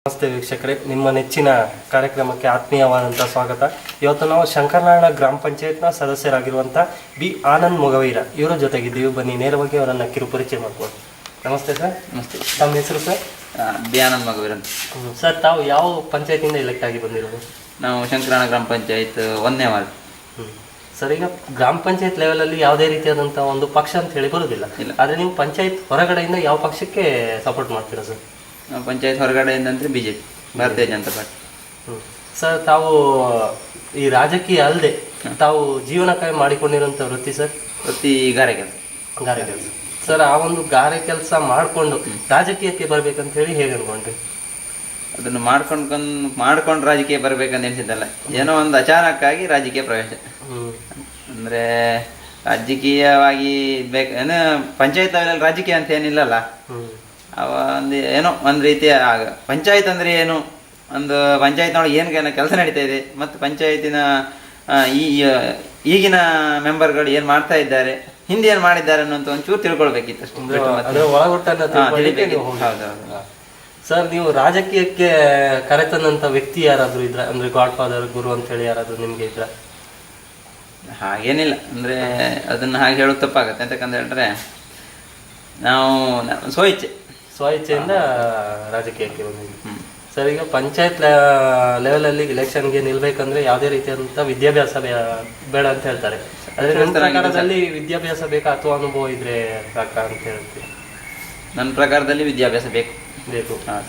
ನಮಸ್ತೆ ವೀಕ್ಷಕರೇ, ನಿಮ್ಮ ನೆಚ್ಚಿನ ಕಾರ್ಯಕ್ರಮಕ್ಕೆ ಆತ್ಮೀಯವಾದಂಥ ಸ್ವಾಗತ. ಇವತ್ತು ನಾವು ಶಂಕರನಾರಾಯಣ ಗ್ರಾಮ ಪಂಚಾಯತ್ನ ಸದಸ್ಯರಾಗಿರುವಂಥ ಬಿ ಆನಂದ್ ಮೊಗವೀರ ಇವರ ಜೊತೆಗಿದ್ದೀವಿ. ಬನ್ನಿ ನೇರವಾಗಿ ಅವರನ್ನು ಕಿರುಪರಿಚಯ ಮಾಡ್ಬೋದು. ನಮಸ್ತೆ ಸರ್. ನಮಸ್ತೆ. ತಮ್ಮ ಹೆಸರು ಸರ್? ಬಿ ಆನಂದ್ ಮೊಗವೀರ ಅಂತ. ಸರ್, ತಾವು ಯಾವ ಪಂಚಾಯತಿಂದ ಎಲೆಕ್ಟ್ ಆಗಿ ಬಂದಿರೋದು? ನಾವು ಶಂಕರನಾರಾಯಣ ಗ್ರಾಮ ಪಂಚಾಯತ್ 1ನೇ ವಾರ್ಡ್. ಸರ್, ಈಗ ಗ್ರಾಮ ಪಂಚಾಯತ್ ಲೆವೆಲಲ್ಲಿ ಯಾವುದೇ ರೀತಿಯಾದಂಥ ಒಂದು ಪಕ್ಷ ಅಂತ ಹೇಳಿ ಬರೋದಿಲ್ಲ. ಆದರೆ ನೀವು ಪಂಚಾಯತ್ ಹೊರಗಡೆಯಿಂದ ಯಾವ ಪಕ್ಷಕ್ಕೆ ಸಪೋರ್ಟ್ ಮಾಡ್ತೀರಾ ಸರ್? ನಾವು ಪಂಚಾಯತ್ ಹೊರಗಡೆಯಿಂದ ಅಂದರೆ BJP, ಭಾರತೀಯ ಜನತಾ ಪಾರ್ಟಿ. ಸರ್, ತಾವು ಈ ರಾಜಕೀಯ ಅಲ್ಲದೆ ತಾವು ಜೀವನಕ್ಕಾಗಿ ಮಾಡಿಕೊಂಡಿರುವಂಥ ವೃತ್ತಿ ಸರ್? ವೃತ್ತಿ ಗಾರೆ ಕೆಲಸ. ಗಾರೆ ಕೆಲಸ. ಸರ್, ಆ ಒಂದು ಗಾರೆ ಕೆಲಸ ಮಾಡಿಕೊಂಡು ರಾಜಕೀಯಕ್ಕೆ ಬರ್ಬೇಕಂತ ಹೇಳಿ ಹೇಗೆ ಅನ್ಕೊಂಡ್ರಿ? ಅದನ್ನು ಮಾಡ್ಕೊಂಡು ರಾಜಕೀಯ ಬರ್ಬೇಕಂತ ಎನಿಸಿದ್ದಲ್ಲ, ಏನೋ ಒಂದು ಅಚಾನಕ್ಕಾಗಿ ರಾಜಕೀಯ ಪ್ರವೇಶ. ಅಂದರೆ ರಾಜಕೀಯವಾಗಿ ಬೇಕು ಏನೋ ಪಂಚಾಯತ್ ಲೆವೆಲಲ್ಲಿ ರಾಜಕೀಯ ಅಂತ ಏನಿಲ್ಲಲ್ಲ. ಅವ ಒಂದು ಏನೋ ಒಂದು ರೀತಿಯ ಪಂಚಾಯತ್ ಅಂದರೆ ಏನು, ಒಂದು ಪಂಚಾಯತ್ನೊಳಗೆ ಏನು ಕೆಲಸ ನಡೀತಾ ಇದೆ ಮತ್ತು ಪಂಚಾಯತಿನ ಈಗಿನ ಮೆಂಬರ್ಗಳು ಏನು ಮಾಡ್ತಾ ಇದ್ದಾರೆ, ಹಿಂದೆ ಏನು ಮಾಡಿದ್ದಾರೆ ಅನ್ನೋಂಥ ಒಂಚೂರು ತಿಳ್ಕೊಳ್ಬೇಕಿತ್ತು ಅಷ್ಟೇ. ಹೌದೌದು. ಸರ್, ನೀವು ರಾಜಕೀಯಕ್ಕೆ ಕರೆತಂದಂಥ ವ್ಯಕ್ತಿ ಯಾರಾದರೂ ಇದ್ರ, ಅಂದರೆ ಗಾಡ್ ಫಾದರ್, ಗುರು ಅಂತ ಹೇಳಿ ಯಾರಾದರೂ ನಿಮಗೆ ಇದ್ರ? ಹಾಗೇನಿಲ್ಲ, ಅಂದರೆ ಅದನ್ನು ಹಾಗೆ ಹೇಳೋದು ತಪ್ಪಾಗತ್ತೆ. ಅಂತಕ್ಕಂತ ಹೇಳಿದ್ರೆ ನಾವು ಸ್ವಇಚ್ಛೆಯಿಂದ ರಾಜಕೀಯಕ್ಕೆ ಬಂದಿದ್ವಿ. ಸರ್, ಈಗ ಪಂಚಾಯತ್ ಲೆವೆಲಲ್ಲಿ ಇಲೆಕ್ಷನ್ಗೆ ನಿಲ್ಬೇಕಂದ್ರೆ ಯಾವುದೇ ರೀತಿಯಾದಂಥ ವಿದ್ಯಾಭ್ಯಾಸ ಬೇಡ ಅಂತ ಹೇಳ್ತಾರೆ. ಆದರೆ ನನ್ನ ಪ್ರಕಾರದಲ್ಲಿ ವಿದ್ಯಾಭ್ಯಾಸ ಬೇಕಾ ಅಥವಾ ಅನುಭವ ಇದ್ರೆ ಸಾಕಾ ಅಂತ ಹೇಳ್ತೀವಿ? ನನ್ನ ಪ್ರಕಾರದಲ್ಲಿ ವಿದ್ಯಾಭ್ಯಾಸ ಬೇಕು.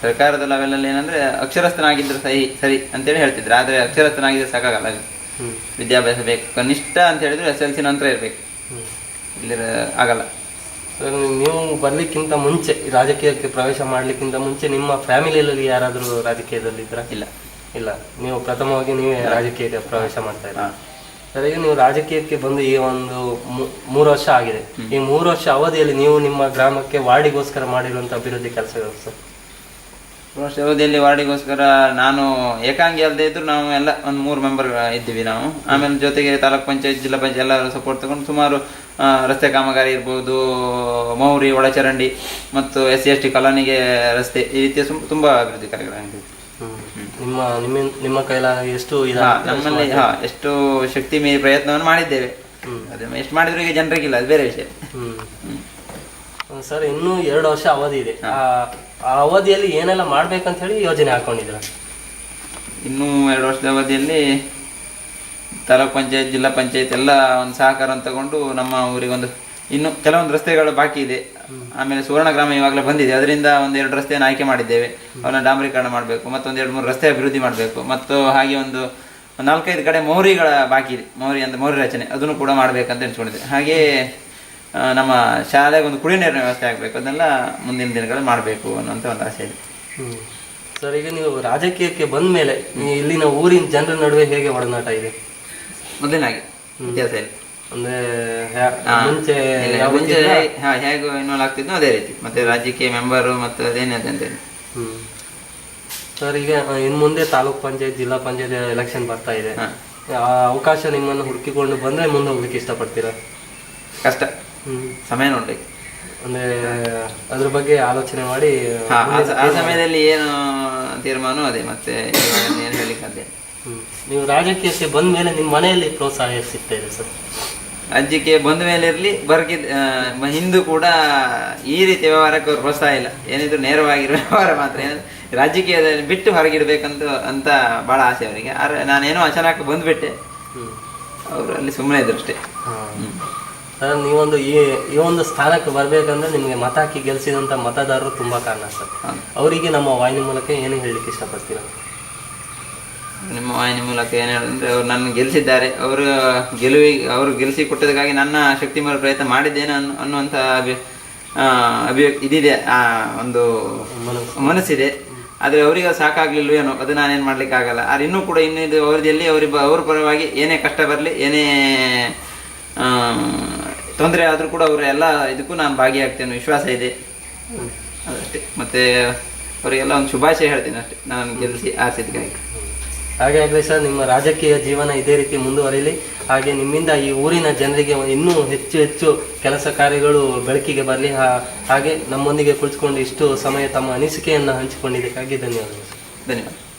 ಸರ್ಕಾರದ ಲೆವೆಲಲ್ಲಿ ಏನಂದ್ರೆ ಅಕ್ಷರಸ್ಥನಾಗಿದ್ರೆ ಸರಿ ಅಂತೇಳಿ ಹೇಳ್ತಿದ್ರು. ಆದರೆ ಅಕ್ಷರಸ್ಥನಾಗಿದ್ರೆ ಸಾಕಾಗಲ್ಲ, ವಿದ್ಯಾಭ್ಯಾಸ ಬೇಕು. ಕನಿಷ್ಠ ಅಂತ ಹೇಳಿದ್ರೆ SLC ನಂತರ ಇರಬೇಕು, ಇಲ್ಲಿ ಆಗಲ್ಲ. ಸರ್, ನೀವು ಬರ್ಲಿಕ್ಕಿಂತ ಮುಂಚೆ, ರಾಜಕೀಯಕ್ಕೆ ಪ್ರವೇಶ ಮಾಡ್ಲಿಕ್ಕಿಂತ ಮುಂಚೆ ನಿಮ್ಮ ಫ್ಯಾಮಿಲಿಯಲ್ಲಿ ಯಾರಾದರೂ ರಾಜಕೀಯದಲ್ಲಿ ಇದ್ರ? ಇಲ್ಲ, ನೀವು ಪ್ರಥಮವಾಗಿ ನೀವೇ ರಾಜಕೀಯಕ್ಕೆ ಪ್ರವೇಶ ಮಾಡ್ತಾ ಇದ್ದೀರಾ. ಸರ್, ಈಗ ನೀವು ರಾಜಕೀಯಕ್ಕೆ ಬಂದು ಈ ಒಂದು 3 ವರ್ಷ ಆಗಿದೆ. ಈ 3 ವರ್ಷ ಅವಧಿಯಲ್ಲಿ ನೀವು ನಿಮ್ಮ ಗ್ರಾಮಕ್ಕೆ ವಾರ್ಡಿಗೋಸ್ಕರ ಮಾಡಿರುವಂಥ ಅಭಿವೃದ್ಧಿ ಕೆಲಸಗಳು ಸರ್? 3 ವರ್ಷ ಅವಧಿಯಲ್ಲಿ ವಾರ್ಡಿಗೋಸ್ಕರ ನಾನು ಏಕಾಂಗಿ ಅಲ್ಲದೆ ಇದ್ರು ನಾವು ಎಲ್ಲ ಒಂದು 3 ಮೆಂಬರ್ ಇದ್ದೀವಿ ನಾವು. ಆಮೇಲೆ ಜೊತೆಗೆ ತಾಲೂಕ್ ಪಂಚಾಯತ್, ಜಿಲ್ಲಾ ಪಂಚಾಯತ್ ಎಲ್ಲರೂ ಸಪೋರ್ಟ್ ತಗೊಂಡು ಸುಮಾರು ರಸ್ತೆ ಕಾಮಗಾರಿ ಇರ್ಬೋದು, ಮೌರಿ, ಒಳಚರಂಡಿ ಮತ್ತು SC/ST ಕಾಲೋನಿಗೆ ರಸ್ತೆ, ಈ ರೀತಿಯ ತುಂಬ ಅಭಿವೃದ್ಧಿ ಕಾರ್ಯಗಳಾಗಿದೆ. ನಿಮ್ಮ ಕೈಲಾಗ ಎಷ್ಟು ನಮ್ಮಲ್ಲಿ ಎಷ್ಟು ಶಕ್ತಿ ಮೀರಿ ಪ್ರಯತ್ನವನ್ನು ಮಾಡಿದ್ದೇವೆ. ಅದನ್ನು ಎಷ್ಟು ಮಾಡಿದ್ರು ಈಗ ಜನರಿಗಿಲ್ಲ, ಅದು ಬೇರೆ ವಿಷಯ. ಸರ್, ಇನ್ನೂ 2 ವರ್ಷ ಅವಧಿ ಇದೆ. ಆ ಅವಧಿಯಲ್ಲಿ ಏನೆಲ್ಲ ಮಾಡ್ಬೇಕಂತ ಹೇಳಿ ಯೋಜನೆ ಹಾಕೊಂಡಿದ್ರ? ಇನ್ನೂ 2 ವರ್ಷದ ಅವಧಿಯಲ್ಲಿ ತಾಲೂಕ್ ಪಂಚಾಯತ್, ಜಿಲ್ಲಾ ಪಂಚಾಯತ್ ಎಲ್ಲ ಒಂದು ಸಹಕಾರವನ್ನು ತಗೊಂಡು ನಮ್ಮ ಊರಿಗೆ ಇನ್ನು ಕೆಲವೊಂದು ರಸ್ತೆಗಳು ಬಾಕಿ ಇದೆ. ಆಮೇಲೆ ಸುವರ್ಣ ಗ್ರಾಮ ಇವಾಗಲೇ ಬಂದಿದೆ, ಅದರಿಂದ 1-2 ರಸ್ತೆಯನ್ನು ಆಯ್ಕೆ ಮಾಡಿದ್ದೇವೆ. ಅವನ್ನ ಡಾಂಬರೀಕರಣ ಮಾಡಬೇಕು, ಮತ್ತೊಂದು 2-3 ರಸ್ತೆ ಅಭಿವೃದ್ಧಿ ಮಾಡಬೇಕು. ಮತ್ತು ಹಾಗೆ ಒಂದು 4-5 ಕಡೆ ಮೌರಿಗಳ ಬಾಕಿ ಇದೆ. ಮೌರಿ ರಚನೆ ಅದನ್ನು ಕೂಡ ಮಾಡಬೇಕಂತ ಎಣಿಸ್ಕೊಂಡಿದೆ. ಹಾಗೆ ನಮ್ಮ ಶಾಲೆಗೆ ಒಂದು ಕುಡಿಯ ನೀರಿನ ವ್ಯವಸ್ಥೆ ಆಗಬೇಕು. ಅದನ್ನೆಲ್ಲ ಮುಂದಿನ ದಿನಗಳಲ್ಲಿ ಮಾಡಬೇಕು ಅನ್ನೋಂಥ ಒಂದು ಆಸೆ ಇದೆ. ಸರ್, ಈಗ ನೀವು ರಾಜಕೀಯಕ್ಕೆ ಬಂದ ಮೇಲೆ ಇಲ್ಲಿನ ಊರಿನ ಜನರ ನಡುವೆ ಹೇಗೆ ಒಡನಾಟ ಇದೆ? ಮೊದಲಿನಾಗೆ ವ್ಯತ್ಯಾಸ ಇಲ್ಲ. ಅಂದ್ರೆ ಮುಂಚೆ ಹೇಗೆ ಇನ್ವಾಲ್ವ್ ಆಗ್ತಿದ್ನೋ ಅದೇ ರೀತಿ. ಮತ್ತೆ ರಾಜಕೀಯ ಮೆಂಬರು ಮತ್ತು ಅದೇನಿದೆ ಅಂತೇಳಿ. ಸರ್, ಈಗ ಇನ್ನು ಮುಂದೆ ತಾಲೂಕ್ ಪಂಚಾಯತ್, ಜಿಲ್ಲಾ ಪಂಚಾಯತ್ ಎಲೆಕ್ಷನ್ ಬರ್ತಾ ಇದೆ. ಆ ಅವಕಾಶ ನಿಮ್ಮನ್ನು ಹುಡುಕಿಕೊಂಡು ಬಂದ್ರೆ ಮುಂದೆ ಹೋಗ್ಲಿಕ್ಕೆ ಇಷ್ಟಪಡ್ತೀರಾ? ಕಷ್ಟ, ಸಮಯ ನೋಡ್ಬೇಕು. ಅಂದ್ರೆ ಅದ್ರ ಬಗ್ಗೆ ಆಲೋಚನೆ ಮಾಡಿ ಆ ಸಮಯದಲ್ಲಿ ಏನು ತೀರ್ಮಾನ ಅದೇ, ಮತ್ತೆ ಏನು ಹೇಳಿಕ್ಕೆ ಅದೇ. ನೀವು ರಾಜಕೀಯಕ್ಕೆ ಬಂದ ಮೇಲೆ ನಿಮ್ಮ ಮನೆಯಲ್ಲಿ ಪ್ರೋತ್ಸಾಹ ಸಿಗ್ತಾ ಇದೆ ಸರ್? ರಾಜ್ಯಕ್ಕೆ ಬಂದ ಮೇಲೆ ಇರಲಿ, ಹಿಂದೂ ಕೂಡ ಈ ರೀತಿ ವ್ಯವಹಾರಕ್ಕೆ ಅವ್ರು ಪ್ರೋತ್ಸಾಹ ಇಲ್ಲ. ಏನಿದ್ರು ನೇರವಾಗಿರೋ ವ್ಯವಹಾರ ಮಾತ್ರ. ರಾಜಕೀಯದಲ್ಲಿ ಬಿಟ್ಟು ಹೊರಗಿಡ್ಬೇಕಂತ ಭಾಳ ಆಸೆ ಅವರಿಗೆ. ಆದರೆ ನಾನೇನೋ ಅಚಾನಕ್ ಬಂದ್ಬಿಟ್ಟೆ, ಅವರು ಅಲ್ಲಿ ಸುಮ್ಮನೆ ಇದ್ರು ಅಷ್ಟೇ. ಸರ್, ನೀವೊಂದು ಈ ಒಂದು ಸ್ಥಾನಕ್ಕೆ ಬರ್ಬೇಕಂದ್ರೆ ನಿಮಗೆ ಮತ ಹಾಕಿ ಗೆಲ್ಸಿದಂಥ ಮತದಾರರು ತುಂಬಾ ಕಾರಣ ಸರ್. ಅವರಿಗೆ ನಮ್ಮ ವಾಹಿನಿ ಮೂಲಕ ಏನು ಹೇಳಲಿಕ್ಕೆ ಇಷ್ಟಪಡ್ತೀರಾ? ನಿಮ್ಮ ವಾಹಿನಿ ಮೂಲಕ ಏನು ಹೇಳಿದ್ರೆ, ಅವ್ರು ನನ್ನ ಗೆಲ್ಲಿಸಿದ್ದಾರೆ. ಅವರು ಗೆಲ್ಲಿಸಿ ಕೊಟ್ಟದಕ್ಕಾಗಿ ನನ್ನ ಶಕ್ತಿ ಮೀರಿ ಪ್ರಯತ್ನ ಮಾಡಿದ್ದೇನೆ ಅನ್ನುವಂಥ ಇದಿದೆ, ಒಂದು ಮನಸ್ಸಿದೆ. ಆದರೆ ಅವರಿಗೆ ಸಾಕಾಗ್ಲಿಲ್ಲ ಏನೋ, ಅದು ನಾನೇನು ಮಾಡ್ಲಿಕ್ಕೆ ಆಗಲ್ಲ. ಆದ್ರೆ ಇನ್ನೂ ಕೂಡ ಇನ್ನಿದು ಅವಧಿಯಲ್ಲಿ ಅವ್ರ ಪರವಾಗಿ ಏನೇ ಕಷ್ಟ ಬರಲಿ, ಏನೇ ತೊಂದರೆ ಆದರೂ ಕೂಡ ಅವರ ಎಲ್ಲ ಇದಕ್ಕೂ ನಾನು ಭಾಗಿಯಾಗ್ತೇನೆ, ವಿಶ್ವಾಸ ಇದೆ ಅದಷ್ಟೇ. ಮತ್ತೆ ಅವರಿಗೆಲ್ಲ ಒಂದು ಶುಭಾಶಯ ಹೇಳ್ತೀನಿ ಅಷ್ಟೇ, ನಾನು ಗೆಲ್ಲಿಸಿ ಆರಿಸಿದ್ದಕ್ಕಾಗಿ. ಹಾಗೆ ಆಗಲಿ ಸರ್, ನಿಮ್ಮ ರಾಜಕೀಯ ಜೀವನ ಇದೇ ರೀತಿ ಮುಂದುವರಿಲಿ. ಹಾಗೆ ನಿಮ್ಮಿಂದ ಈ ಊರಿನ ಜನರಿಗೆ ಇನ್ನೂ ಹೆಚ್ಚು ಕೆಲಸ ಕಾರ್ಯಗಳು ಬೆಳಕಿಗೆ ಬರಲಿ. ಹಾಗೆ ನಮ್ಮೊಂದಿಗೆ ಕುಳಿತುಕೊಂಡು ಇಷ್ಟು ಸಮಯ ತಮ್ಮ ಅನಿಸಿಕೆಯನ್ನು ಹಂಚಿಕೊಂಡಿದ್ದಕ್ಕಾಗಿ ಧನ್ಯವಾದಗಳು. ಧನ್ಯವಾದ.